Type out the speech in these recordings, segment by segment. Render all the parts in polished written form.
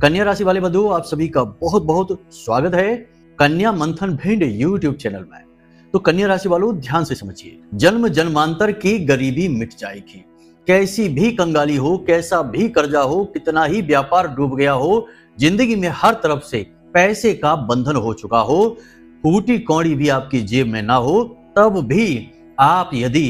कन्या राशि वाले बंधुओं, आप सभी का बहुत बहुत स्वागत है कन्या मंथन भिंड यूट्यूब चैनल में। तो कन्या राशि वालों ध्यान से समझिए, जन्म जन्मांतर की गरीबी मिट जाएगी। कैसी भी कंगाली हो, कैसा भी कर्जा हो, कितना ही व्यापार डूब गया हो, जिंदगी में हर तरफ से पैसे का बंधन हो चुका हो, फूटी कौड़ी भी आपकी जेब में ना हो, तब भी आप यदि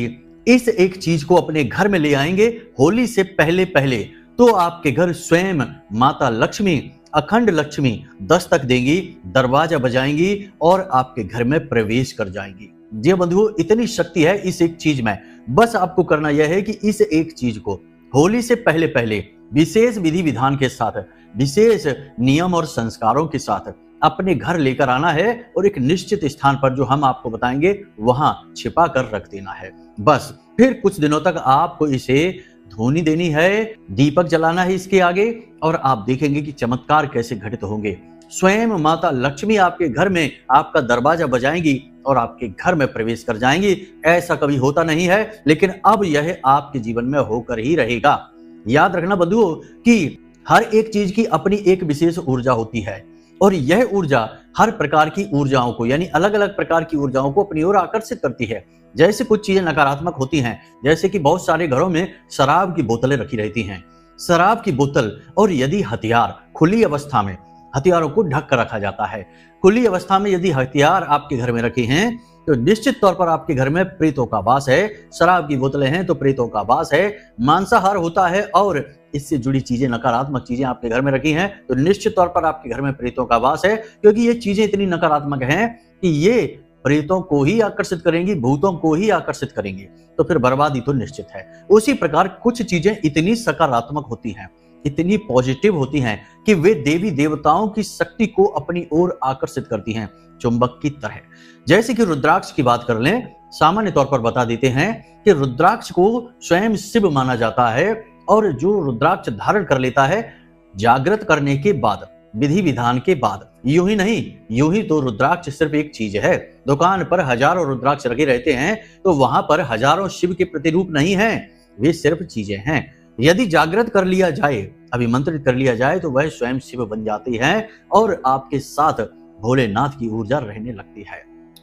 इस एक चीज को अपने घर में ले आएंगे होली से पहले पहले, तो आपके घर स्वयं माता लक्ष्मी, अखंड लक्ष्मी दस्तक देंगी, दरवाजा बजाएंगी और आपके घर में प्रवेश कर जाएंगी। जी बंधुओं, इतनी शक्ति है इस एक चीज में। बस आपको करना यह है कि इस एक चीज को होली से पहले पहले विशेष विधि विधान के साथ, विशेष नियम और संस्कारों के साथ अपने घर लेकर आना है और एक निश्चित स्थान पर, जो हम आपको बताएंगे, वहां छिपा कर रख देना है। बस फिर कुछ दिनों तक आपको इसे धूनी देनी है, दीपक जलाना है इसके आगे, और आप देखेंगे कि चमत्कार कैसे घटित होंगे। स्वयं माता लक्ष्मी आपके घर में आपका दरवाजा बजाएंगी और आपके घर में प्रवेश कर जाएंगी। ऐसा कभी होता नहीं है, लेकिन अब यह आपके जीवन में होकर ही रहेगा। याद रखना बंधुओं कि हर एक चीज की अपनी एक विशेष ऊर्जा होती है, और यह ऊर्जा हर प्रकार की ऊर्जाओं को, यानी अलग अलग प्रकार की ऊर्जाओं को अपनी ओर आकर्षित करती है। जैसे कुछ चीजें नकारात्मक होती हैं, जैसे कि बहुत सारे घरों में शराब की बोतलें रखी रहती हैं। शराब की बोतल और यदि हथियार खुली अवस्था में, हथियारों को ढक कर रखा जाता है। खुली अवस्था में यदि हथियार आपके घर में रखे हैं तो निश्चित तौर पर आपके घर में प्रेतों का वास है। शराब की बोतलें हैं तो प्रेतों का वास है। मांसाहार होता है और इससे जुड़ी चीजें, नकारात्मक चीजें आपके घर में रखी हैं तो निश्चित तौर पर आपके घर में प्रेतों का वास है, क्योंकि ये चीजें इतनी नकारात्मक हैं कि ये प्रेतों को ही आकर्षित करेंगी, भूतों को ही आकर्षित करेंगी, तो फिर बर्बादी तो निश्चित है। उसी प्रकार कुछ चीजें इतनी सकारात्मक होती हैं, इतनी पॉजिटिव होती हैं कि वे देवी देवताओं की शक्ति को अपनी ओर आकर्षित करती हैं, चुंबक की तरह। जैसे कि रुद्राक्ष की बात कर लें, सामान्य तौर पर बता देते हैं कि रुद्राक्ष को स्वयं शिव माना जाता है, और जो रुद्राक्ष धारण कर लेता है जागृत करने के बाद, विधि विधान के बाद, यूं ही नहीं, यूं ही तो रुद्राक्ष सिर्फ एक चीज है। दुकान पर हजारों रुद्राक्ष रखे रहते हैं तो वहां पर हजारों शिव के प्रतिरूप नहीं हैं, वे सिर्फ चीजें हैं। यदि जागृत कर लिया जाए, अभिमंत्रित कर लिया जाए, तो वह स्वयं शिव बन जाती है और आपके साथ भोलेनाथ की ऊर्जा रहने लगती है।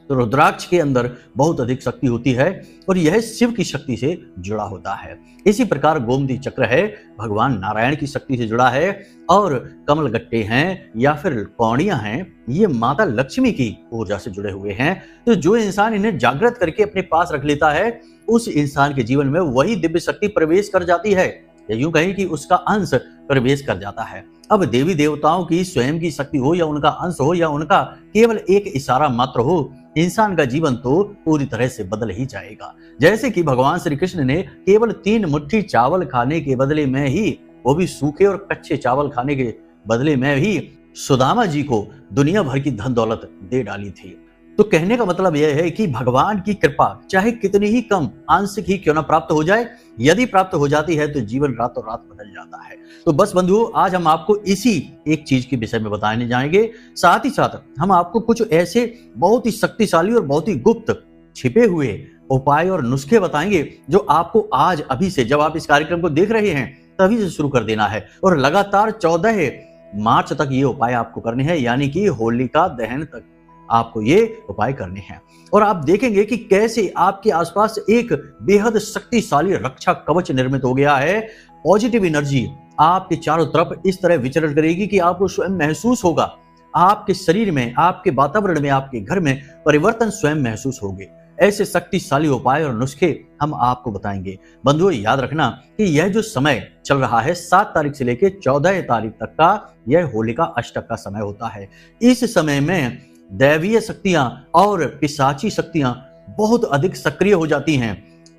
तो रुद्राक्ष के अंदर बहुत अधिक शक्ति होती है और यह शिव की शक्ति से जुड़ा होता है। इसी प्रकार गोमती चक्र है, भगवान नारायण की शक्ति से जुड़ा है, और कमलगट्टे हैं या फिर कौड़ियां हैं, ये माता लक्ष्मी की ऊर्जा से जुड़े हुए हैं। तो जो इंसान इन्हें जागृत करके अपने पास रख लेता है, उस इंसान के जीवन में वही दिव्य शक्ति प्रवेश कर जाती है, या यूं कहें कि उसका अंश प्रवेश कर जाता है। अब देवी देवताओं की स्वयं की शक्ति हो या उनका अंश हो या उनका केवल एक इशारा मात्र हो, इंसान का जीवन तो पूरी तरह से बदल ही जाएगा। जैसे कि भगवान श्री कृष्ण ने केवल 3 मुट्ठी चावल खाने के बदले में ही, वो भी सूखे और कच्चे चावल खाने के बदले में ही, सुदामा जी को दुनिया भर की धन दौलत दे डाली थी। तो कहने का मतलब यह है कि भगवान की कृपा चाहे कितनी ही कम, आंशिक ही क्यों ना प्राप्त हो जाए, यदि प्राप्त हो जाती है तो जीवन रातों रात बदल जाता है। तो बस बंधुओं, आज हम आपको इसी एक चीज के विषय में बताने जाएंगे। साथ ही साथ हम आपको कुछ ऐसे बहुत ही शक्तिशाली और बहुत ही गुप्त छिपे हुए उपाय और नुस्खे बताएंगे, जो आपको आज अभी से, जब आप इस कार्यक्रम को देख रहे हैं तभी से शुरू कर देना है, और लगातार 14 मार्च तक ये उपाय आपको करने हैं, यानी कि होलिका दहन तक आपको ये उपाय करने हैं। और आप देखेंगे कि कैसे आपके आसपास एक बेहद शक्तिशाली रक्षा कवच निर्मित हो गया है। पॉजिटिव एनर्जी आपके चारों तरफ इस तरह विचरण करेगी कि आपको स्वयं महसूस होगा, आपके शरीर में, आपके वातावरण में, आपके घर में परिवर्तन स्वयं महसूस होंगे। ऐसे शक्तिशाली उपाय और नुस्खे हम आपको बताएंगे। बंधुओं, याद रखना कि यह जो समय चल रहा है 7 तारीख से लेकर 14 तारीख तक का, यह होलिका अष्टक का समय होता है। इस समय में दैवीय शक्तियां और पिशाची शक्तियां बहुत अधिक सक्रिय हो जाती हैं,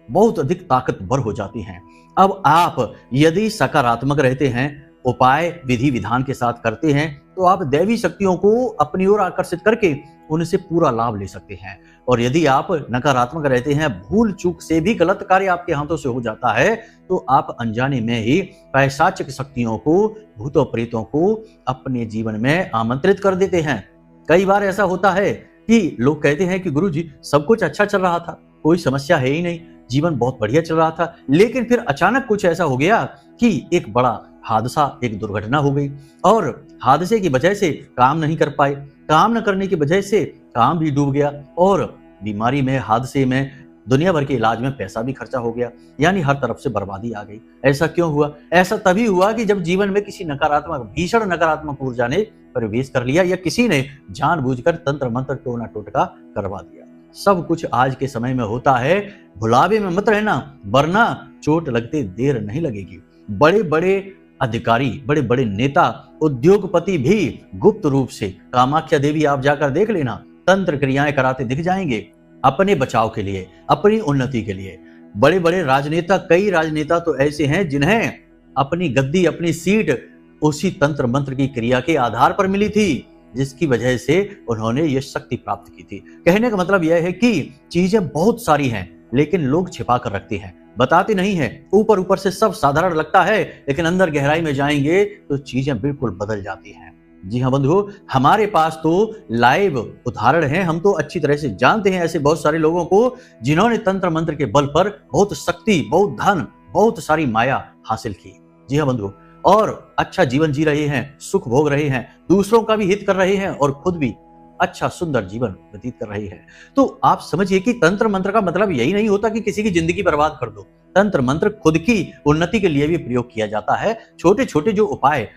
बहुत अधिक ताकतवर हो जाती हैं। अब आप यदि सकारात्मक रहते हैं, उपाय विधि विधान के साथ करते हैं, तो आप दैवी शक्तियों को अपनी ओर आकर्षित करके उनसे पूरा लाभ ले सकते हैं। और यदि आप नकारात्मक रहते हैं, भूल चूक से भी गलत कार्य आपके हाथों से हो जाता है, तो आप अनजाने में ही पैशाचिक शक्तियों को, भूतों प्रेतों को अपने जीवन में आमंत्रित कर देते हैं। कई बार ऐसा होता है कि लोग कहते हैं कि गुरुजी, सब कुछ अच्छा चल रहा था, कोई समस्या है ही नहीं, जीवन बहुत बढ़िया चल रहा था, लेकिन फिर अचानक कुछ ऐसा हो गया कि एक बड़ा हादसा, एक दुर्घटना हो गई और हादसे की वजह से काम नहीं कर पाए, काम न करने की वजह से काम भी डूब गया और बीमारी में, हादसे में दुनिया भर के इलाज में पैसा भी खर्चा हो गया, यानी हर तरफ से बर्बादी आ गई। ऐसा क्यों हुआ? ऐसा तभी हुआ कि जब जीवन में किसी नकारात्मक, भीषण नकारात्मक ऊर्जा ने प्रवेश कर लिया या किसी ने जानबूझकर तंत्र मंत्र टोना टोटका करवा दिया। सब कुछ आज के समय में होता है, भुलावे में मत रहना, वरना चोट लगते देर नहीं लगेगी। बड़े बड़े अधिकारी, बड़े बड़े नेता, उद्योगपति भी गुप्त रूप से, कामाख्या देवी आप जाकर देख लेना, तंत्र क्रियाएं कराते दिख जाएंगे अपने बचाव के लिए, अपनी उन्नति के लिए। बड़े बड़े राजनेता, कई राजनेता तो ऐसे हैं जिन्हें अपनी गद्दी, अपनी सीट उसी तंत्र मंत्र की क्रिया के आधार पर मिली थी, जिसकी वजह से उन्होंने ये शक्ति प्राप्त की थी। कहने का मतलब यह है कि चीजें बहुत सारी हैं, लेकिन लोग छिपा कर रखते हैं, बताते नहीं है। ऊपर ऊपर से सब साधारण लगता है, लेकिन अंदर गहराई में जाएंगे तो चीजें बिल्कुल बदल जाती हैं। जी हाँ बंधुओं, हमारे पास तो लाइव उदाहरण हैं, हम तो अच्छी तरह से जानते हैं ऐसे बहुत सारे लोगों को जिन्होंने तंत्र मंत्र के बल पर बहुत शक्ति, बहुत धन, बहुत सारी माया हासिल की। जी हाँ बंधुओं, और अच्छा जीवन जी रहे हैं, सुख भोग रहे हैं, दूसरों का भी हित कर रहे हैं और खुद भी अच्छा सुंदर जीवन व्यतीत कर रही है। तो आप समझिए कि तंत्र मंत्र का मतलब यही नहीं होता कि किसी की जिंदगी बर्बाद कर दो। तंत्र मंत्र खुद की उन्नति के लिए भी प्रयोग किया जाता है। छोटे छोटे जो उपाय,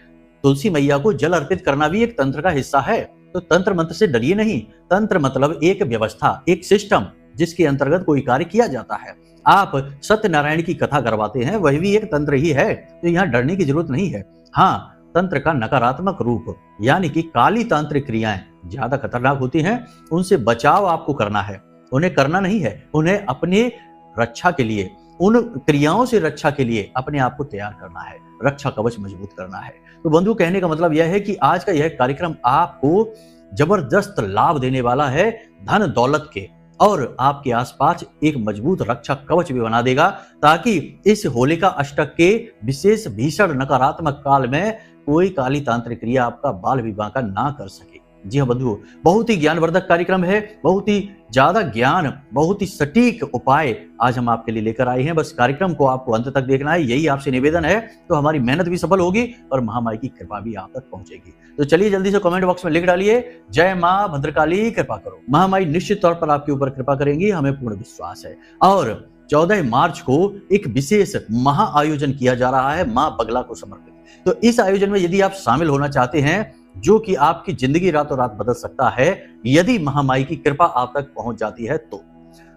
तुलसी मैया को जल अर्पित करना भी एक तंत्र का हिस्सा है। तो तंत्र मंत्र से डरिए नहीं। तंत्र मतलब एक व्यवस्था, एक सिस्टम जिसके अंतर्गत कोई कार्य किया जाता है। आप सत्यनारायण की कथा करवाते हैं, वह भी एक तंत्र ही है, तो यहाँ डरने की जरूरत नहीं है। हाँ, तंत्र का नकारात्मक रूप यानी कि काली तांत्रिक क्रियाएं ज्यादा खतरनाक होती हैं, उनसे बचाव आपको करना है, उन्हें करना नहीं है। उन्हें अपने रक्षा के लिए, उन क्रियाओं से रक्षा के लिए अपने आप को तैयार करना है, रक्षा कवच मजबूत करना है। तो बंधु, कहने का मतलब यह है कि आज का यह कार्यक्रम आपको जबरदस्त लाभ देने वाला है, धन दौलत के, और आपके आसपास एक मजबूत रक्षा कवच भी बना देगा, ताकि इस होलिका अष्टक के विशेष भीषण नकारात्मक काल में कोई काली तांत्रिक क्रिया आपका बाल भी बांका ना कर सके। जी हाँ बंधुओं, बहुत ही ज्ञानवर्धक कार्यक्रम है, बहुत ही ज्यादा ज्ञान, बहुत ही सटीक उपाय आज हम आपके लिए लेकर आए हैं। बस कार्यक्रम को आपको अंत तक देखना है, यही आपसे निवेदन है, तो हमारी मेहनत भी सफल होगी और महामाई की कृपा भी आप तक पहुंचेगी। तो चलिए जल्दी से कमेंट बॉक्स में लिख डालिए, जय मां भद्रकाली कृपा करो। महामाई निश्चित तौर पर आपके ऊपर कृपा करेंगी, हमें पूर्ण विश्वास है। और 14 मार्च को एक विशेष महा आयोजन किया जा रहा है मां बगला को समर्पित। तो इस आयोजन में यदि आप शामिल होना चाहते हैं, जो कि आपकी जिंदगी रातों रात बदल सकता है, यदि महामाई की कृपा आप तक पहुंच जाती है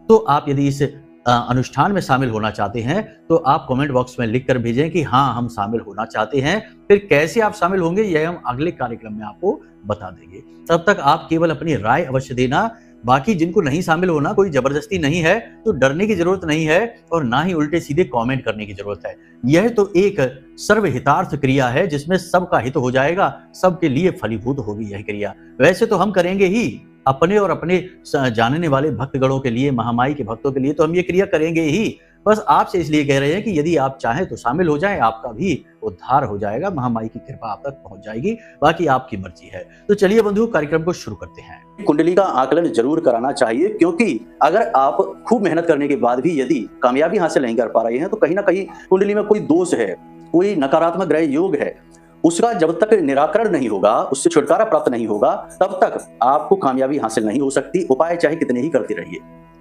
तो आप यदि इस अनुष्ठान में शामिल होना चाहते हैं, तो आप कमेंट बॉक्स में लिख कर भेजें कि हाँ हम शामिल होना चाहते हैं। फिर कैसे आप शामिल होंगे यह हम अगले कार्यक्रम में आपको बता देंगे। तब तक आप केवल अपनी राय अवश्य देना। बाकी जिनको नहीं शामिल होना, कोई जबरदस्ती नहीं है, तो डरने की जरूरत नहीं है और ना ही उल्टे सीधे कमेंट करने की जरूरत है। यह तो एक सर्वहितार्थ क्रिया है जिसमें सबका हित हो जाएगा, सबके लिए फलीभूत होगी यह क्रिया। वैसे तो हम करेंगे ही अपने और अपने जानने वाले भक्तगणों के लिए, महामाई के भक्तों के लिए तो हम ये क्रिया करेंगे ही। बस आपसे इसलिए कह रहे हैं कि यदि आप चाहें तो शामिल हो जाएं, आपका भी उद्धार हो जाएगा, महामाई की कृपा आप तक पहुंच जाएगी। बाकी आपकी मर्जी है। तो चलिए बंधु, कार्यक्रम को शुरू करते हैं। कुंडली का आकलन जरूर कराना चाहिए, क्योंकि अगर आप खूब मेहनत करने के बाद भी यदि कामयाबी हासिल नहीं कर पा रहे हैं, तो कहीं ना कहीं कुंडली में कोई दोष है, कोई नकारात्मक ग्रह योग है। उसका जब तक निराकरण नहीं होगा, उससे छुटकारा प्राप्त नहीं होगा, तब तक आपको कामयाबी हासिल नहीं हो सकती। उपाय चाहे कितने ही करते रहिए।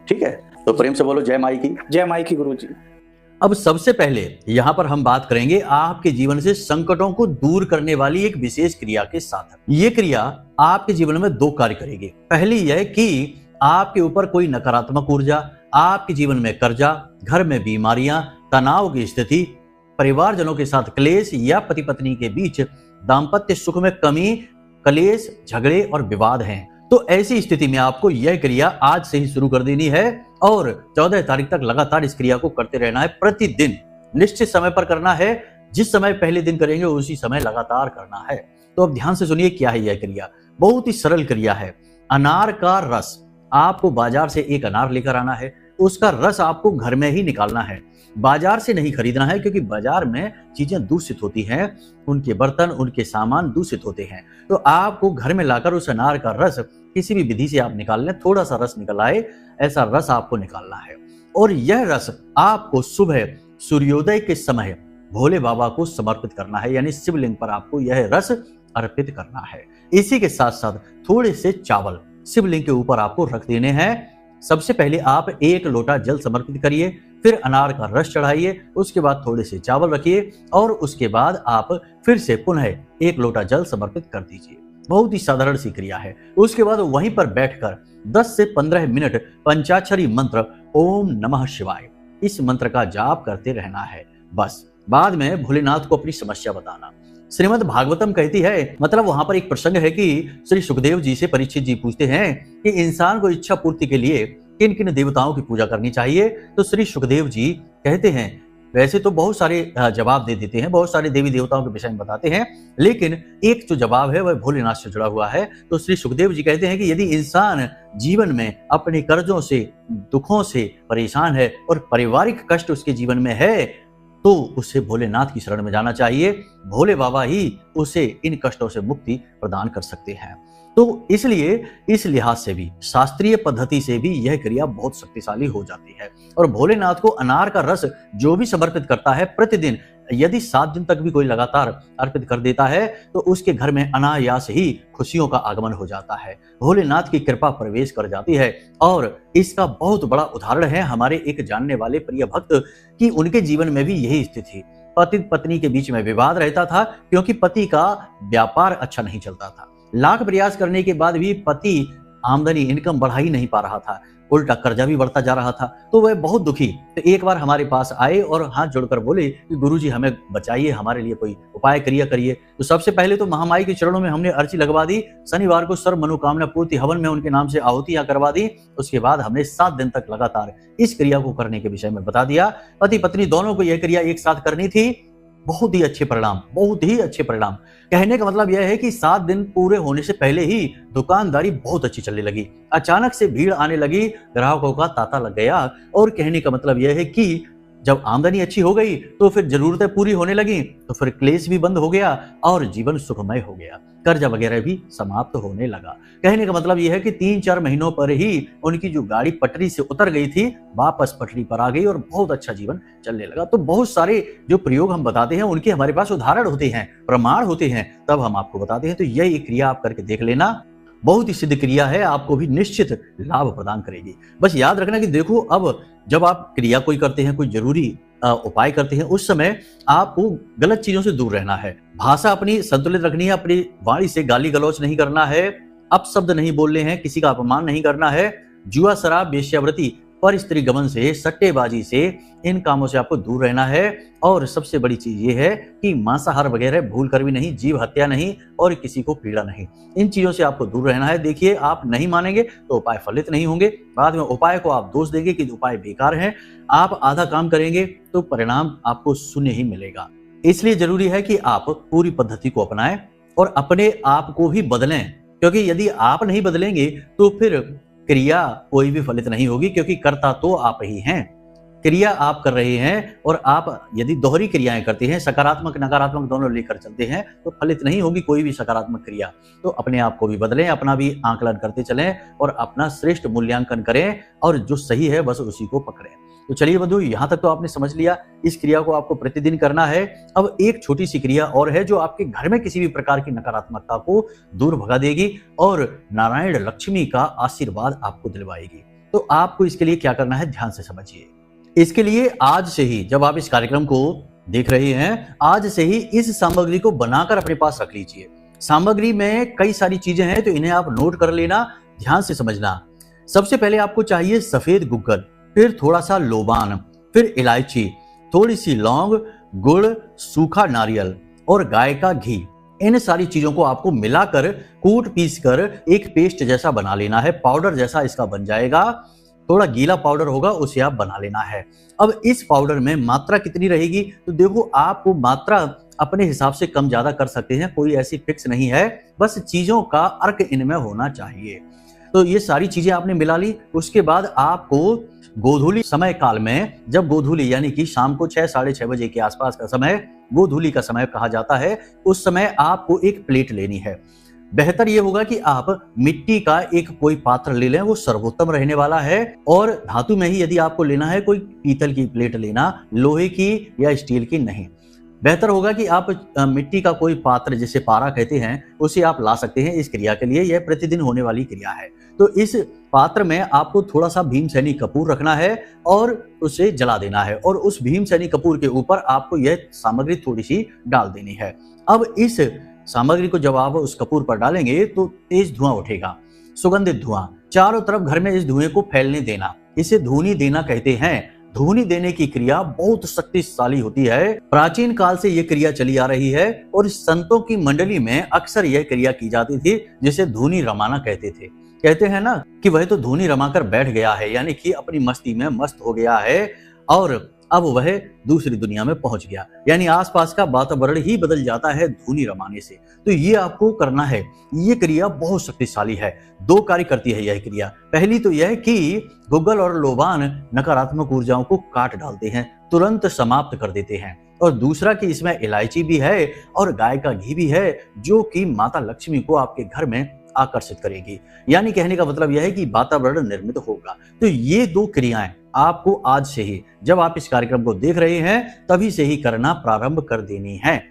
ठीक है, तो प्रेम से बोलो जय माई की। जय माई की गुरुजी। अब सबसे पहले यहाँ पर हम बात करेंगे आपके जीवन से संकटों को दूर करने वाली एक विशेष क्रिया के साथ। ये क्रिया आपके जीवन में दो कार्य करेगी। पहली यह कि आपके ऊपर कोई नकारात्मक ऊर्जा, आपके जीवन में कर्जा, घर में बीमारियां, तनाव की स्थिति, परिवारजनों के साथ क्लेश या पति पत्नी के बीच दाम्पत्य सुख में कमी, क्लेश, झगड़े और विवाद हैं, तो ऐसी स्थिति में आपको यह क्रिया आज से ही शुरू कर देनी है और 14 तारीख तक लगातार इस क्रिया को करते रहना है। प्रतिदिन निश्चित समय पर करना है, जिस समय पहले दिन करेंगे उसी समय लगातार करना है। तो अब ध्यान से सुनिए क्या है यह क्रिया। बहुत ही सरल क्रिया है। अनार का रस, आपको बाजार से एक अनार लेकर आना है, उसका रस आपको घर में ही निकालना है, बाजार से नहीं खरीदना है, क्योंकि बाजार में चीजें दूषित होती हैं, उनके बर्तन, उनके सामान दूषित होते हैं। तो आपको घर में लाकर उस अनार का रस किसी भी विधि से आप निकाल लें, थोड़ा सा रस निकल आए, ऐसा रस आपको निकालना है। और यह रस आपको सुबह सूर्योदय के समय भोले बाबा को समर्पित करना है, यानी शिवलिंग पर आपको यह रस अर्पित करना है। इसी के साथ साथ थोड़े से चावल शिवलिंग के ऊपर आपको रख देने हैं। सबसे पहले आप 1 लोटा जल समर्पित करिए, फिर अनार का रस चढ़ाइए, उसके बाद थोड़े से चावल रखिए और उसके बाद आप फिर से पुनः 1 लोटा जल समर्पित कर दीजिए। बहुत ही साधारण सी क्रिया है। उसके बाद वहीं पर बैठकर 10 से 15 मिनट पंचाक्षरी मंत्र ओम नमः शिवाय इस मंत्र का जाप करते रहना है। बस बाद में भोलेनाथ को अपनी समस्या बताना। श्रीमद् भागवतम कहती है, मतलब वहां पर एक प्रसंग है कि श्री सुखदेव जी से परीक्षित जी पूछते हैं कि इंसान को इच्छा पूर्ति के लिए किन किन देवताओं की पूजा करनी चाहिए। तो श्री सुखदेव जी कहते हैं, वैसे तो बहुत सारे जवाब दे देते हैं, बहुत सारे देवी देवताओं के विषय में बताते हैं, लेकिन एक जो जवाब है वह भोलेनाथ से जुड़ा हुआ है। तो श्री सुखदेव जी कहते हैं कि यदि इंसान जीवन में अपने कर्जों से, दुखों से परेशान है और पारिवारिक कष्ट उसके जीवन में है, तो उसे भोलेनाथ की शरण में जाना चाहिए। भोले बाबा ही उसे इन कष्टों से मुक्ति प्रदान कर सकते हैं। तो इसलिए इस लिहाज से भी, शास्त्रीय पद्धति से भी यह क्रिया बहुत शक्तिशाली हो जाती है। और भोलेनाथ को अनार का रस जो भी समर्पित करता है प्रतिदिन, यदि 7 दिन तक भी कोई लगातार अर्पित कर देता है तो उसके घर में अनायास ही खुशियों का आगमन हो जाता है, भोलेनाथ की कृपा प्रवेश कर जाती है। और इसका बहुत बड़ा उदाहरण है हमारे एक जानने वाले प्रिय भक्त कि उनके जीवन में भी यही स्थिति थी। पति पत्नी के बीच में विवाद रहता था क्योंकि पति का व्यापार अच्छा नहीं चलता था। लाख प्रयास करने के बाद भी पति आमदनी इनकम बढ़ा ही नहीं पा रहा था, उल्टा कर्जा भी बढ़ता जा रहा था। तो वह बहुत दुखी, तो एक बार हमारे पास आए और हाथ जोड़कर बोले कि गुरुजी हमें बचाइए, हमारे लिए कोई उपाय करिए। तो सबसे पहले तो महामाई के चरणों में हमने अर्जी लगवा दी, शनिवार को सर्व मनोकामना पूर्ति हवन में उनके नाम से आहुतियां करवा दी। उसके बाद हमने 7 दिन तक लगातार इस क्रिया को करने के विषय में बता दिया। पति पत्नी दोनों को यह क्रिया एक साथ करनी थी। बहुत ही अच्छे परिणाम, बहुत ही अच्छे परिणाम। कहने का मतलब यह है कि 7 दिन पूरे होने से पहले ही दुकानदारी बहुत अच्छी चलने लगी, अचानक से भीड़ आने लगी, ग्राहकों का तांता लग गया। और कहने का मतलब यह है कि जब आमदनी अच्छी हो गई तो फिर जरूरतें पूरी होने लगी, तो फिर क्लेश भी बंद हो गया और जीवन सुखमय हो गया, कर्जा वगैरह भी समाप्त होने लगा। कहने का मतलब यह है कि 3-4 महीनों पर ही उनकी जो गाड़ी पटरी से उतर गई थी वापस पटरी पर आ गई और बहुत अच्छा जीवन चलने लगा। तो बहुत सारे जो प्रयोग हम बताते हैं उनके हमारे पास उदाहरण होते हैं, प्रमाण होते हैं, तब हम आपको बताते हैं। तो यह क्रिया आप करके देख लेना, बहुत ही सिद्ध क्रिया है, आपको भी निश्चित लाभ प्रदान करेगी। बस याद रखना कि देखो, अब जब आप क्रिया कोई करते हैं, कोई जरूरी उपाय करते हैं, उस समय आपको गलत चीजों से दूर रहना है, भाषा अपनी संतुलित रखनी है, अपनी वाणी से गाली गलौच नहीं करना है, अपशब्द नहीं बोलने हैं, किसी का अपमान नहीं करना है, जुआ शराब वेश्यावृत्ति पर स्त्री गमन से, सट्टेबाजी से, इन कामों से आपको दूर रहना है। और सबसे बड़ी चीज ये है कि मांसाहार वगैरह भूल कर भी नहीं, जीव हत्या नहीं और किसी को पीड़ा नहीं, इन चीजों से आपको दूर रहना है। देखिए, आप नहीं मानेंगे तो उपाय फलित नहीं होंगे, बाद में उपाय को आप दोष देंगे कि उपाय बेकार है। आप आधा काम करेंगे तो परिणाम आपको शून्य ही मिलेगा। इसलिए जरूरी है कि आप पूरी पद्धति को अपनाएं और अपने आप को भी बदलें, क्योंकि यदि आप नहीं बदलेंगे तो फिर क्रिया कोई भी फलित नहीं होगी, क्योंकि कर्ता तो आप ही हैं। क्रिया आप कर रहे हैं और आप यदि दोहरी क्रियाएं करते हैं, सकारात्मक नकारात्मक दोनों लेकर चलते हैं, तो फलित नहीं होगी कोई भी सकारात्मक क्रिया। तो अपने आप को भी बदलें, अपना भी आंकलन करते चलें और अपना श्रेष्ठ मूल्यांकन करें और जो सही है बस उसी को पकड़ें। तो चलिए बंधु, यहाँ तक तो आपने समझ लिया, इस क्रिया को आपको प्रतिदिन करना है। अब एक छोटी सी क्रिया और है जो आपके घर में किसी भी प्रकार की नकारात्मकता को दूर भगा देगी और नारायण लक्ष्मी का आशीर्वाद आपको दिलवाएगी। तो आपको इसके लिए क्या करना है, ध्यान से समझिए। इसके लिए आज से ही, जब आप इस कार्यक्रम को देख रहे हैं, आज से ही इस सामग्री को बनाकर अपने पास रख लीजिए। सामग्री में कई सारी चीजें हैं, तो इन्हें आप नोट कर लेना, ध्यान से समझना। सबसे पहले आपको चाहिए सफेद गुग्गल, फिर थोड़ा सा लोबान, फिर इलायची, थोड़ी सी लौंग, गुड़, सूखा नारियल और गाय का घी। इन सारी चीजों को आपको मिलाकर कूट पीस कर एक पेस्ट जैसा बना लेना है, पाउडर जैसा इसका बन जाएगा। थोड़ा गीला पाउडर होगा, उसे आप बना लेना है। अब इस पाउडर में मात्रा कितनी रहेगी, तो देखो आपको मात्रा अपने हिसाब से कम ज्यादा कर सकते हैं, कोई ऐसी फिक्स नहीं है, बस चीजों का अर्क इनमें होना चाहिए। तो ये सारी चीजें आपने मिला ली। उसके बाद आपको गोधूली समय काल में, जब गोधूली यानी कि शाम को 6-6:30 बजे के आसपास का समय गोधूली का समय कहा जाता है, उस समय आपको एक प्लेट लेनी है। बेहतर ये होगा कि आप मिट्टी का एक कोई पात्र ले लें, वो सर्वोत्तम रहने वाला है। और धातु में ही यदि आपको लेना है, कोई पीतल की प्लेट लेना, लोहे की या स्टील की नहीं। बेहतर होगा कि आप मिट्टी का कोई पात्र, जिसे पारा कहते हैं, उसे आप ला सकते हैं इस क्रिया के लिए। यह प्रतिदिन होने वाली क्रिया है। तो इस पात्र में आपको थोड़ा सा भीमसेनी कपूर रखना है और उसे जला देना है, और उस भीमसेनी कपूर के ऊपर आपको यह सामग्री थोड़ी सी डाल देनी है। अब इस सामग्री को जब आप उस कपूर पर डालेंगे तो तेज धुआं उठेगा, सुगंधित धुआं। चारों तरफ घर में इस धुएं को फैलने देना, इसे धूनी देना कहते हैं। धूनी देने की क्रिया बहुत शक्तिशाली होती है। प्राचीन काल से यह क्रिया चली आ रही है और संतों की मंडली में अक्सर यह क्रिया की जाती थी, जिसे धूनी रमाना कहते थे। कहते हैं ना कि वह तो धूनी रमाकर बैठ गया है, यानी कि अपनी मस्ती में मस्त हो गया है और अब वह दूसरी दुनिया में पहुंच गया, यानी आसपास का वातावरण ही बदल जाता है धूनी रमाने से। तो ये आपको करना है। ये क्रिया बहुत शक्तिशाली है। दो कार्य करती है यह क्रिया। पहली तो यह कि गुग्गल और लोबान नकारात्मक ऊर्जाओं को काट डालते हैं, तुरंत समाप्त कर देते हैं। और दूसरा कि इसमें इलायची भी है और गाय का घी भी है, जो कि माता लक्ष्मी को आपके घर में आकर्षित करेगी। यानी कहने का मतलब यह है कि वातावरण निर्मित होगा। तो ये दो क्रियाएं आपको आज से ही, जब आप इस कार्यक्रम को देख रहे हैं तभी से ही करना प्रारंभ कर देनी है।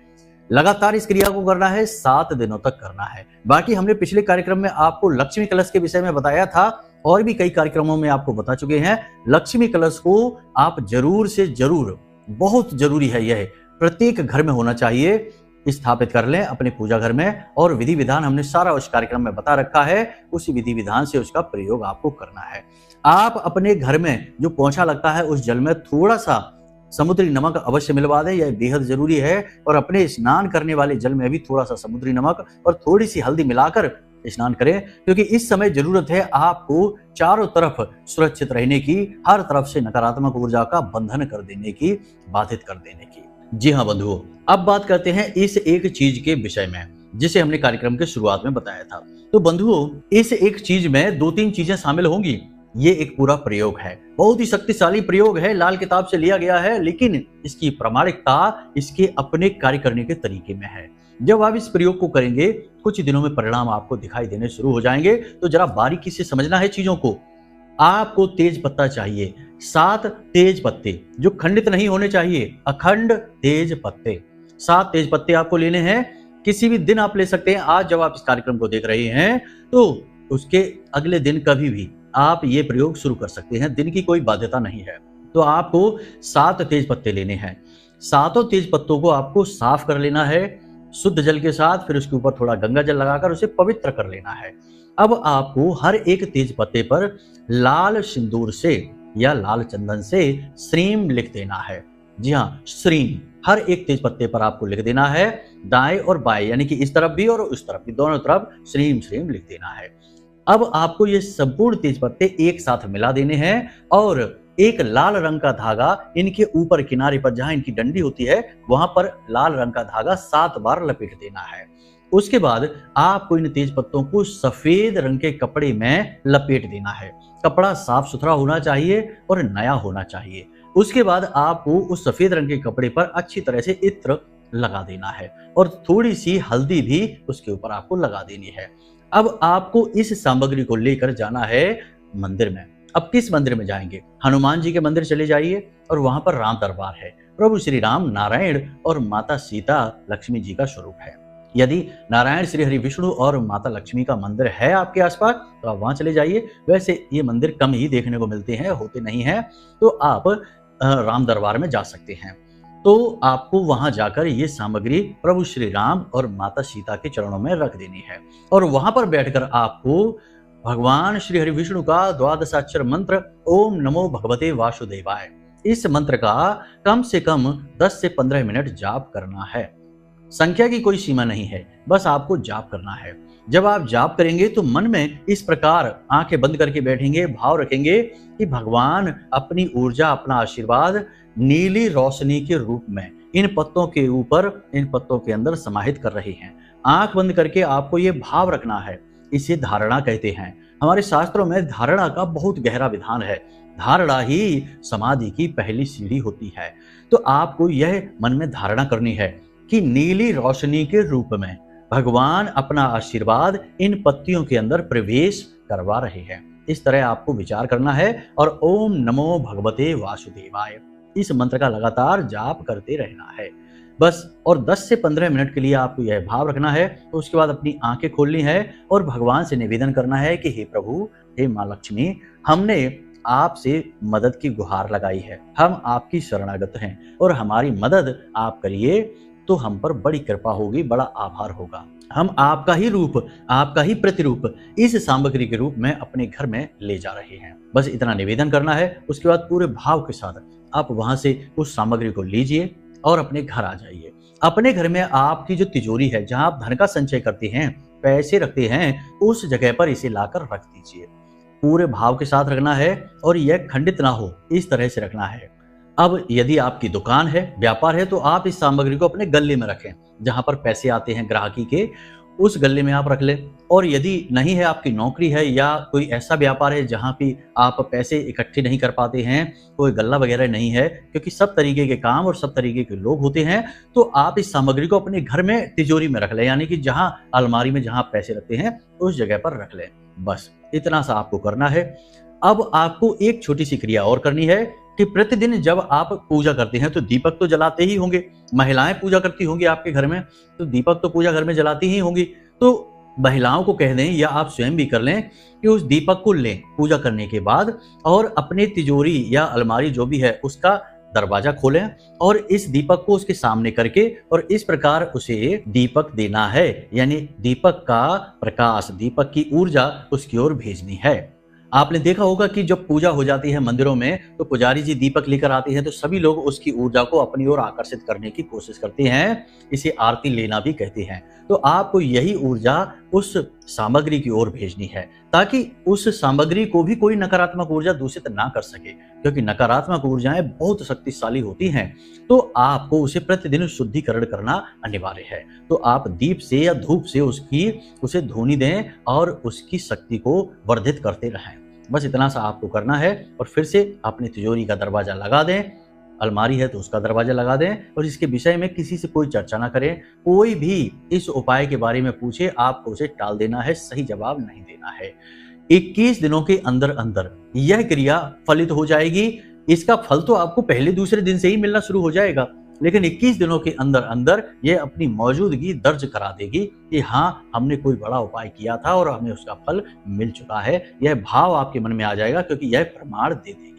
लगातार इस क्रिया को करना है, 7 दिनों तक करना है। बाकी हमने पिछले कार्यक्रम में आपको लक्ष्मी कलश के विषय में बताया था, और भी कई कार्यक्रमों में आपको बता चुके हैं। लक्ष्मी कलश को आप जरूर से जरूर, बहुत जरूरी है, यह प्रत्येक घर में होना चाहिए, स्थापित कर लें अपने पूजा घर में। और विधि विधान हमने सारा उस कार्यक्रम में बता रखा है, उसी विधि विधान से उसका प्रयोग आपको करना है। आप अपने घर में जो पोंछा लगता है उस जल में थोड़ा सा समुद्री नमक अवश्य मिलवा दें, यह बेहद जरूरी है। और अपने स्नान करने वाले जल में भी थोड़ा सा समुद्री नमक और थोड़ी सी हल्दी मिलाकर स्नान करें, क्योंकि इस समय जरूरत है आपको चारों तरफ सुरक्षित रहने की, हर तरफ से नकारात्मक ऊर्जा का बंधन कर देने की, बाधित कर देने की। जी हाँ बंधुओं, अब बात करते हैं इस एक चीज के विषय में, जिसे हमने कार्यक्रम के शुरुआत में बताया था। तो बंधुओं, इस एक चीज में 2-3 चीजें शामिल होंगी। ये एक पूरा प्रयोग है, बहुत ही शक्तिशाली प्रयोग है, लाल किताब से लिया गया है, लेकिन इसकी प्रामाणिकता इसके अपने कार्य करने के तरीके में है। जब आप इस प्रयोग को करेंगे, कुछ दिनों में परिणाम आपको दिखाई देने शुरू हो जाएंगे। तो जरा बारीकी से समझना है चीजों को। आपको तेज पत्ता चाहिए, 7 तेज पत्ते, जो खंडित नहीं होने चाहिए, अखंड तेज पत्ते। 7 तेज पत्ते आपको लेने हैं। किसी भी दिन आप ले सकते हैं। आज जब आप इस कार्यक्रम को देख रहे हैं तो उसके अगले दिन कभी भी आप ये प्रयोग शुरू कर सकते हैं, दिन की कोई बाध्यता नहीं है। तो आपको 7 तेज पत्ते लेने हैं। 7 तेज पत्तों को आपको साफ कर लेना है शुद्ध जल के साथ, फिर उसके ऊपर थोड़ा गंगा जल लगाकर उसे पवित्र कर लेना है। अब आपको हर एक तेज पत्ते पर लाल सिंदूर से या लाल चंदन से श्रीम लिख देना है। जी हाँ, श्रीम हर एक तेज पत्ते पर आपको लिख देना है, दाएं और बाएं, यानी कि इस तरफ भी और उस तरफ भी, दोनों तरफ श्रीम श्रीम लिख देना है। अब आपको ये संपूर्ण तेज पत्ते एक साथ मिला देने हैं और एक लाल रंग का धागा इनके ऊपर किनारे पर, जहां इनकी डंडी होती है, वहां पर लाल रंग का धागा 7 बार लपेट देना है। उसके बाद आपको इन तेज पत्तों को सफेद रंग के कपड़े में लपेट देना है। कपड़ा साफ सुथरा होना चाहिए और नया होना चाहिए। उसके बाद आपको उस सफेद रंग के कपड़े पर अच्छी तरह से इत्र लगा देना है और थोड़ी सी हल्दी भी उसके ऊपर आपको लगा देनी है। अब आपको इस सामग्री को लेकर जाना है मंदिर में। अब किस मंदिर में जाएंगे? हनुमान जी के मंदिर चले जाइए और वहां पर राम दरबार है। प्रभु श्री राम नारायण और माता सीता लक्ष्मी जी का स्वरूप है। यदि नारायण श्री हरि विष्णु और माता लक्ष्मी का मंदिर है आपके आसपास तो आप वहां चले जाइए। वैसे ये मंदिर कम ही देखने को मिलते हैं, होते नहीं हैं, तो आप राम दरबार में जा सकते हैं। तो आपको वहां जाकर ये सामग्री प्रभु श्री राम और माता सीता के चरणों में रख देनी है और वहां पर बैठकर आपको भगवान श्री हरि विष्णु का 12 मंत्र ओम नमो भगवते वासुदेवाय, इस मंत्र का कम से कम 10 से 15 मिनट जाप करना है। संख्या की कोई सीमा नहीं है, बस आपको जाप करना है। जब आप जाप करेंगे तो मन में इस प्रकार आंखें बंद करके बैठेंगे, भाव रखेंगे कि भगवान अपनी ऊर्जा, अपना आशीर्वाद नीली रोशनी के रूप में इन पत्तों के ऊपर, इन पत्तों के अंदर समाहित कर रहे हैं। आंख बंद करके आपको ये भाव रखना है। इसे धारणा कहते हैं। हमारे शास्त्रों में धारणा का बहुत गहरा विधान है। धारणा ही समाधि की पहली सीढ़ी होती है। तो आपको यह मन में धारणा करनी है कि नीली रोशनी के रूप में भगवान अपना आशीर्वाद इन पत्तियों के अंदर प्रवेश करवा रहे हैं। इस तरह आपको विचार करना है और ओम नमो भगवते वासुदेवाय, इस मंत्र का लगातार जाप करते रहना है। बस। और 10 से 15 मिनट के लिए आपको यह भाव रखना है। तो उसके बाद अपनी आंखें खोलनी है और भगवान से निवेदन करना है कि हे प्रभु, हे माँ लक्ष्मी, हमने आपसे मदद की गुहार लगाई है, हम आपकी शरणागत हैं और हमारी मदद आप करिए तो हम पर बड़ी कृपा होगी, बड़ा आभार होगा। हम आपका ही रूप, आपका ही प्रतिरूप इस सामग्री के रूप में अपने घर में ले जा रहे हैं। बस इतना निवेदन करना है। उसके बाद पूरे भाव के साथ आप वहां से उस सामग्री को लीजिए और अपने घर आ जाइए। अपने घर में आपकी जो तिजोरी है, जहां आप धन का संचय करते हैं, पैसे रखते हैं, उस जगह पर इसे लाकर रख दीजिए। पूरे भाव के साथ रखना है और यह खंडित ना हो, इस तरह से रखना है। अब यदि आपकी दुकान है, व्यापार है, तो आप इस सामग्री को अपने गल्ले में रखें, जहां पर पैसे आते हैं ग्राहकी के, उस गल्ले में आप रख लें। और यदि नहीं है, आपकी नौकरी है या कोई ऐसा व्यापार है जहां भी आप पैसे इकट्ठे नहीं कर पाते हैं, कोई गल्ला वगैरह नहीं है, क्योंकि सब तरीके के काम और सब तरीके के लोग होते हैं, तो आप इस सामग्री को अपने घर में तिजोरी में रख लें, यानी कि जहां अलमारी में जहां पैसे रखते हैं उस जगह पर रख लें। बस इतना सा आपको करना है। अब आपको एक छोटी सी क्रिया और करनी है कि प्रतिदिन जब आप पूजा करते हैं तो दीपक तो जलाते ही होंगे। महिलाएं पूजा करती होंगी आपके घर में, तो दीपक तो पूजा घर में जलाती ही होंगी। तो महिलाओं को कह दें या आप स्वयं भी कर लें कि उस दीपक को लें पूजा करने के बाद और अपने तिजोरी या अलमारी जो भी है उसका दरवाजा खोलें और इस दीपक को उसके सामने करके और इस प्रकार उसे दीपक देना है, यानी दीपक का प्रकाश, दीपक की ऊर्जा उसकी ओर भेजनी है। आपने देखा होगा कि जब पूजा हो जाती है मंदिरों में, तो पुजारी जी दीपक लेकर आते हैं तो सभी लोग उसकी ऊर्जा को अपनी ओर आकर्षित करने की कोशिश करते हैं। इसे आरती लेना भी कहते हैं। तो आपको यही ऊर्जा उस सामग्री की ओर भेजनी है, ताकि उस सामग्री को भी कोई नकारात्मक ऊर्जा दूषित ना कर सके, क्योंकि नकारात्मक ऊर्जाएं बहुत शक्तिशाली होती हैं। तो आपको उसे प्रतिदिन शुद्धिकरण करना अनिवार्य है। तो आप दीप से या धूप से उसे धूनी दें और उसकी शक्ति को वर्धित करते रहें। बस इतना सा आपको करना है और फिर से अपनी तिजोरी का दरवाजा लगा दें। अलमारी है तो उसका दरवाजा लगा दें और इसके विषय में किसी से कोई चर्चा ना करें। कोई भी इस उपाय के बारे में पूछे, आपको उसे टाल देना है, सही जवाब नहीं देना है। 21 दिनों के अंदर अंदर यह क्रिया फलित हो जाएगी। इसका फल तो आपको पहले दूसरे दिन से ही मिलना शुरू हो जाएगा, लेकिन 21 दिनों के अंदर अंदर यह अपनी मौजूदगी दर्ज करा देगी कि हाँ, हमने कोई बड़ा उपाय किया था और हमें उसका फल मिल चुका है। यह भाव आपके मन में आ जाएगा, क्योंकि यह प्रमाण दे देगी।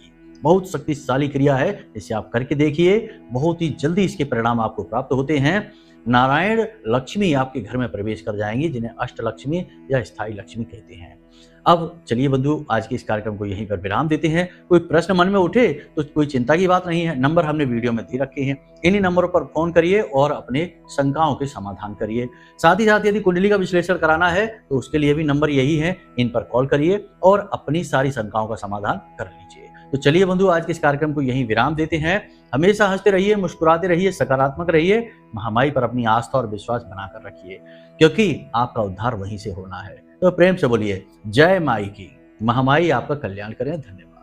बहुत शक्तिशाली क्रिया है, इसे आप करके देखिए। बहुत ही जल्दी इसके परिणाम आपको प्राप्त होते हैं। नारायण लक्ष्मी आपके घर में प्रवेश कर जाएंगी, जिन्हें अष्ट लक्ष्मी या स्थायी लक्ष्मी कहते हैं। अब चलिए बंधु, आज के इस कार्यक्रम को यहीं पर विराम देते हैं। कोई प्रश्न मन में उठे तो कोई चिंता की बात नहीं है, नंबर हमने वीडियो में दे रखे हैं। इन्हीं नंबरों पर फोन करिए और अपने शंकाओं के समाधान करिए। साथ ही साथ यदि कुंडली का विश्लेषण कराना है तो उसके लिए भी नंबर यही है, इन पर कॉल करिए और अपनी सारी शंकाओं का समाधान कर लीजिए। तो चलिए बंधु, आज के इस कार्यक्रम को यहीं विराम देते हैं। हमेशा हंसते रहिए, मुस्कुराते रहिए, सकारात्मक रहिए। महामाई पर अपनी आस्था और विश्वास बनाकर रखिए, क्योंकि आपका उद्धार वहीं से होना है। तो प्रेम से बोलिए जय माई की। महामाई आपका कल्याण करें। धन्यवाद।